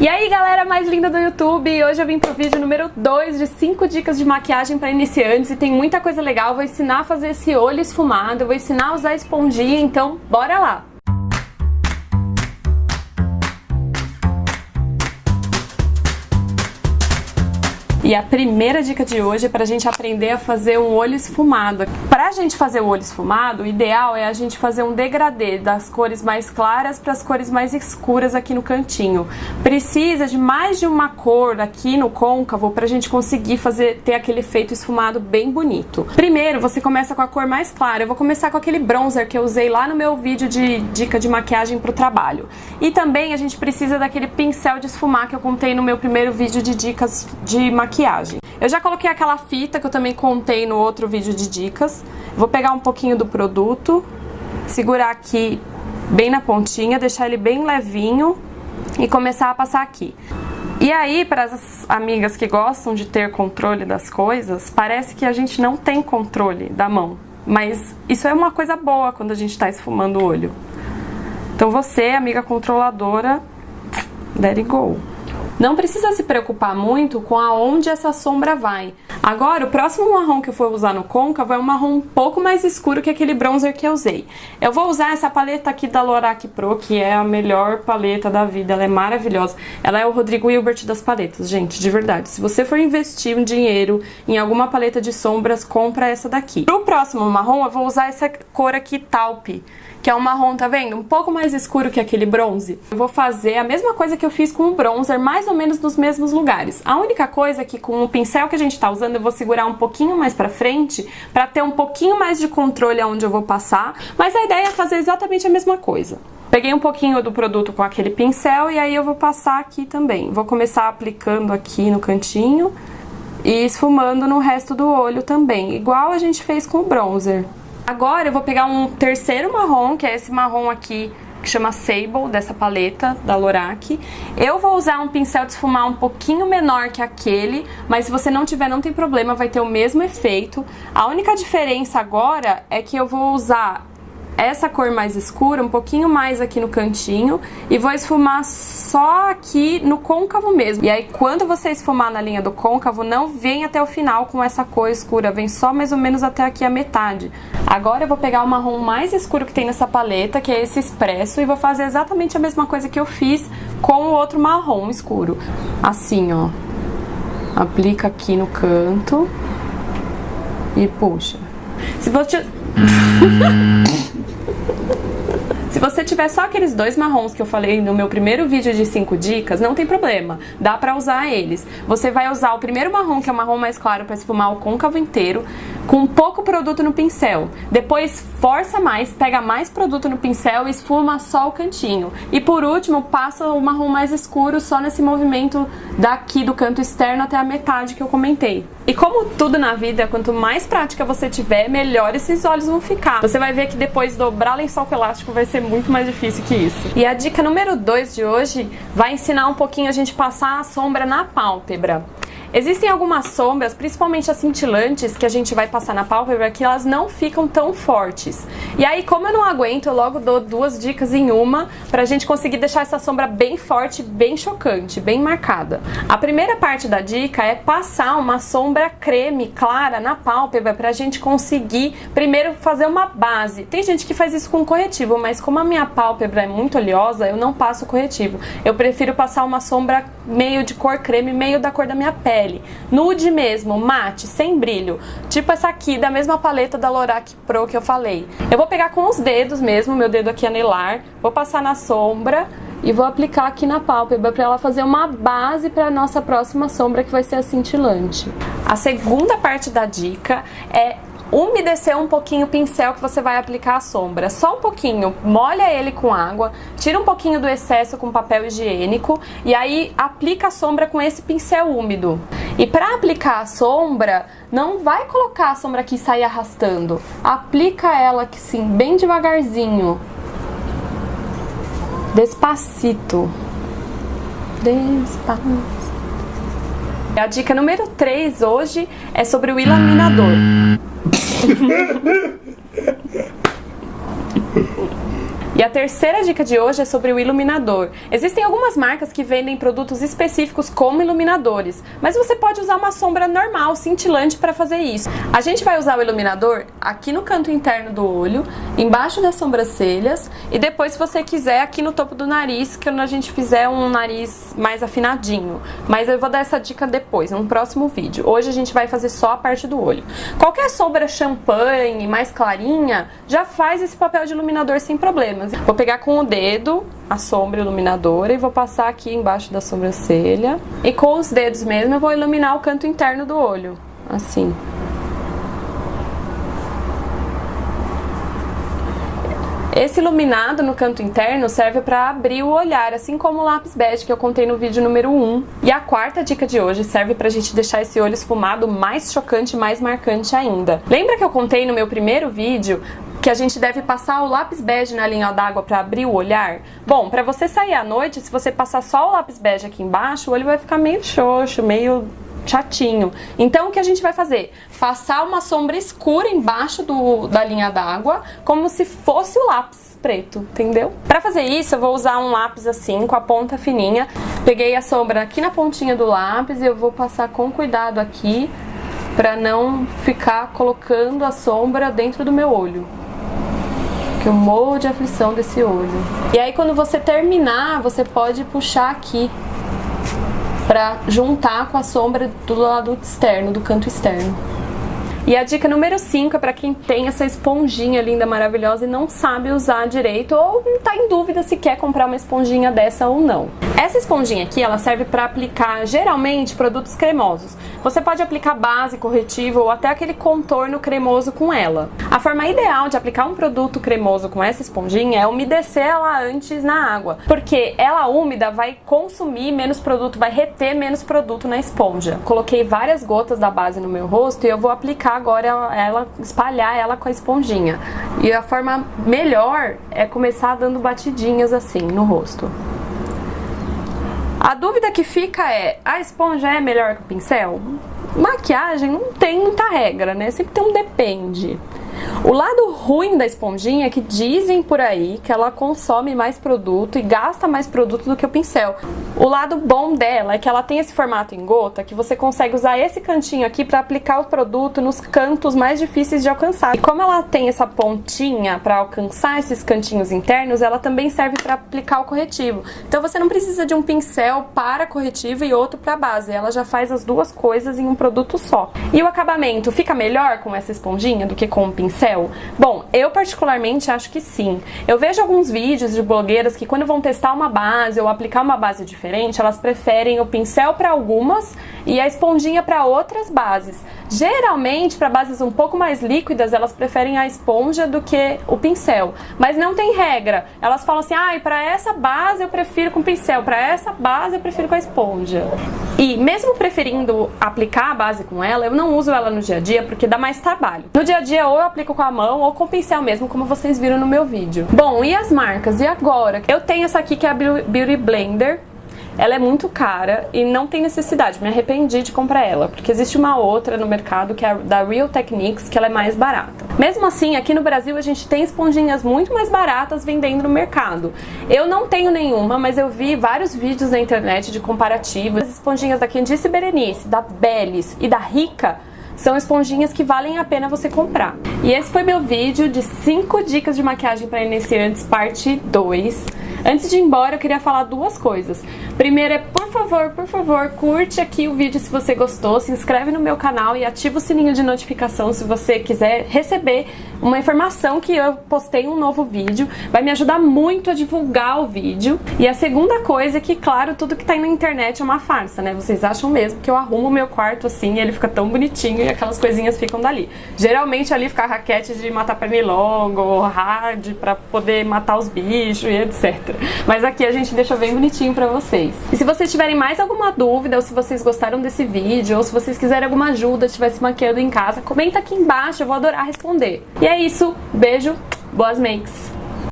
E aí galera mais linda do YouTube, hoje eu vim pro vídeo número 2 de 5 dicas de maquiagem para iniciantes e tem muita coisa legal. Eu vou ensinar a fazer esse olho esfumado, eu vou ensinar a usar esponjinha, então bora lá! E a primeira dica de hoje é pra gente aprender a fazer um olho esfumado. Pra gente fazer o olho esfumado, o ideal é a gente fazer um degradê das cores mais claras para as cores mais escuras aqui no cantinho. Precisa de mais de uma cor aqui no côncavo pra gente conseguir ter aquele efeito esfumado bem bonito. Primeiro, você começa com a cor mais clara. Eu vou começar com aquele bronzer que eu usei lá no meu vídeo de dica de maquiagem pro trabalho. E também a gente precisa daquele pincel de esfumar que eu contei no meu primeiro vídeo de dicas de maquiagem. Eu já coloquei aquela fita que eu também contei no outro vídeo de dicas. Vou pegar um pouquinho do produto, segurar aqui bem na pontinha, deixar ele bem levinho e começar a passar aqui. E aí, para as amigas que gostam de ter controle das coisas, parece que a gente não tem controle da mão. Mas isso é uma coisa boa quando a gente está esfumando o olho. Então você, amiga controladora, let it go. Não precisa se preocupar muito com aonde essa sombra vai. Agora, o próximo marrom que eu for usar no côncavo é um marrom um pouco mais escuro que aquele bronzer que eu usei. Eu vou usar essa paleta aqui da Lorac Pro, que é a melhor paleta da vida, ela é maravilhosa. Ela é o Rodrigo Hilbert das paletas, gente, de verdade. Se você for investir um dinheiro em alguma paleta de sombras, compra essa daqui. Pro próximo marrom, eu vou usar essa cor aqui, taupe, que é um marrom, tá vendo? Um pouco mais escuro que aquele bronze. Eu vou fazer a mesma coisa que eu fiz com o bronzer, mais ou menos nos mesmos lugares. A única coisa é que com o pincel que a gente tá usando, eu vou segurar um pouquinho mais pra frente, pra ter um pouquinho mais de controle aonde eu vou passar, mas a ideia é fazer exatamente a mesma coisa. Peguei um pouquinho do produto com aquele pincel e aí eu vou passar aqui também. Vou começar aplicando aqui no cantinho e esfumando no resto do olho também, igual a gente fez com o bronzer. Agora eu vou pegar um terceiro marrom, que é esse marrom aqui, que chama Sable, dessa paleta da Lorac. Eu vou usar um pincel de esfumar um pouquinho menor que aquele, mas se você não tiver, não tem problema, vai ter o mesmo efeito. A única diferença agora é que eu vou usar essa cor mais escura, um pouquinho mais aqui no cantinho, e vou esfumar só aqui no côncavo mesmo. E aí quando você esfumar na linha do côncavo, não vem até o final com essa cor escura, vem só mais ou menos até aqui a metade. Agora eu vou pegar o marrom mais escuro que tem nessa paleta, que é esse expresso, e vou fazer exatamente a mesma coisa que eu fiz com o outro marrom escuro. Assim, ó. Aplica aqui no canto e puxa. Se você tiver só aqueles dois marrons que eu falei no meu primeiro vídeo de 5 dicas, não tem problema, dá pra usar eles. Você vai usar o primeiro marrom, que é o marrom mais claro, pra esfumar o côncavo inteiro, com pouco produto no pincel. Depois força mais, pega mais produto no pincel e esfuma só o cantinho. E por último, passa o marrom mais escuro só nesse movimento daqui do canto externo até a metade que eu comentei. E como tudo na vida, quanto mais prática você tiver, melhor esses olhos vão ficar. Você vai ver que depois dobrar lençol com elástico vai ser muito mais difícil que isso. E a dica número 2 de hoje vai ensinar um pouquinho a gente passar a sombra na pálpebra. Existem algumas sombras, principalmente as cintilantes, que a gente vai passar na pálpebra, que elas não ficam tão fortes. E aí, como eu não aguento, eu logo dou 2 dicas em uma, pra gente conseguir deixar essa sombra bem forte, bem chocante, bem marcada. A primeira parte da dica é passar uma sombra creme clara na pálpebra, pra gente conseguir primeiro fazer uma base. Tem gente que faz isso com corretivo, mas como a minha pálpebra é muito oleosa, eu não passo corretivo. Eu prefiro passar uma sombra meio de cor creme, meio da cor da minha pele. Nude mesmo, mate, sem brilho. Tipo essa aqui, da mesma paleta da Lorac Pro que eu falei. Eu vou pegar com os dedos mesmo, meu dedo aqui anelar, vou passar na sombra e vou aplicar aqui na pálpebra para ela fazer uma base para a nossa próxima sombra, que vai ser a cintilante. A segunda parte da dica é umedecer um pouquinho o pincel que você vai aplicar a sombra, só um pouquinho, molha ele com água, tira um pouquinho do excesso com papel higiênico e aí aplica a sombra com esse pincel úmido. E para aplicar a sombra, não vai colocar a sombra aqui e sair arrastando, aplica ela aqui sim, bem devagarzinho, despacito, despacito. A dica número 3 hoje é sobre o iluminador. E a terceira dica de hoje é sobre o iluminador. Existem algumas marcas que vendem produtos específicos como iluminadores, mas você pode usar uma sombra normal, cintilante, para fazer isso. A gente vai usar o iluminador aqui no canto interno do olho, embaixo das sobrancelhas e depois, se você quiser, aqui no topo do nariz, quando a gente fizer um nariz mais afinadinho. Mas eu vou dar essa dica depois, num próximo vídeo. Hoje a gente vai fazer só a parte do olho. Qualquer sombra champanhe, mais clarinha, já faz esse papel de iluminador sem problemas. Vou pegar com o dedo a sombra iluminadora e vou passar aqui embaixo da sobrancelha. E com os dedos mesmo eu vou iluminar o canto interno do olho, assim. Esse iluminado no canto interno serve para abrir o olhar, assim como o lápis bege que eu contei no vídeo número 1. E a quarta dica de hoje serve pra gente deixar esse olho esfumado mais chocante, mais marcante ainda. Lembra que eu contei no meu primeiro vídeo que a gente deve passar o lápis bege na linha d'água para abrir o olhar? Bom, para você sair à noite, se você passar só o lápis bege aqui embaixo, o olho vai ficar meio xoxo, meio chatinho. Então o que a gente vai fazer? Passar uma sombra escura embaixo da linha d'água, como se fosse o lápis preto, entendeu? Para fazer isso eu vou usar um lápis assim, com a ponta fininha. Peguei a sombra aqui na pontinha do lápis e eu vou passar com cuidado aqui, para não ficar colocando a sombra dentro do meu olho, que eu morro de aflição desse olho. E aí quando você terminar, você pode puxar aqui para juntar com a sombra do lado externo, do canto externo. E a dica número 5 é para quem tem essa esponjinha linda, maravilhosa e não sabe usar direito ou tá em dúvida se quer comprar uma esponjinha dessa ou não. Essa esponjinha aqui, ela serve para aplicar geralmente produtos cremosos. Você pode aplicar base, corretivo ou até aquele contorno cremoso com ela. A forma ideal de aplicar um produto cremoso com essa esponjinha é umedecer ela antes na água, porque ela úmida vai consumir menos produto, vai reter menos produto na esponja. Coloquei várias gotas da base no meu rosto e eu vou aplicar agora ela, espalhar ela com a esponjinha. E a forma melhor é começar dando batidinhas assim no rosto. A dúvida que fica é, a esponja é melhor que o pincel? Maquiagem não tem muita regra, né? Sempre tem um depende. O lado ruim da esponjinha é que dizem por aí que ela consome mais produto e gasta mais produto do que o pincel. O lado bom dela é que ela tem esse formato em gota, que você consegue usar esse cantinho aqui para aplicar o produto nos cantos mais difíceis de alcançar. E como ela tem essa pontinha para alcançar esses cantinhos internos, ela também serve para aplicar o corretivo. Então você não precisa de um pincel para corretivo e outro para base, ela já faz as duas coisas em um produto só. E o acabamento fica melhor com essa esponjinha do que com o pincel? Bom, eu particularmente acho que sim. Eu vejo alguns vídeos de blogueiras que quando vão testar uma base ou aplicar uma base diferente, elas preferem o pincel para algumas e a esponjinha para outras bases. Geralmente, para bases um pouco mais líquidas, elas preferem a esponja do que o pincel. Mas não tem regra. Elas falam assim, para essa base eu prefiro com pincel, para essa base eu prefiro com a esponja. E mesmo preferindo aplicar a base com ela, eu não uso ela no dia a dia porque dá mais trabalho. No dia a dia ou eu aplico com a mão ou com o pincel mesmo, como vocês viram no meu vídeo. Bom, e as marcas? E agora? Eu tenho essa aqui que é a Beauty Blender. Ela é muito cara e não tem necessidade, me arrependi de comprar ela, porque existe uma outra no mercado que é da Real Techniques, que ela é mais barata. Mesmo assim, aqui no Brasil a gente tem esponjinhas muito mais baratas vendendo no mercado. Eu não tenho nenhuma, mas eu vi vários vídeos na internet de comparativos. As esponjinhas da Candice Berenice, da Bellis e da Rica são esponjinhas que valem a pena você comprar. E esse foi meu vídeo de 5 dicas de maquiagem para iniciantes, parte 2. Antes de ir embora, eu queria falar duas coisas. Primeiro é, por favor, curte aqui o vídeo se você gostou, se inscreve no meu canal e ativa o sininho de notificação se você quiser receber uma informação que eu postei um novo vídeo. Vai me ajudar muito a divulgar o vídeo. E a segunda coisa é que, claro, tudo que tá aí na internet é uma farsa, né? Vocês acham mesmo que eu arrumo o meu quarto assim e ele fica tão bonitinho e aquelas coisinhas ficam dali. Geralmente ali fica raquete de matar pernilongo ou hard pra poder matar os bichos e etc. Mas aqui a gente deixa bem bonitinho pra vocês. E se vocês tiverem mais alguma dúvida, ou se vocês gostaram desse vídeo, ou se vocês quiserem alguma ajuda, estiver se maquiando em casa, comenta aqui embaixo, eu vou adorar responder. E é isso, beijo, boas makes!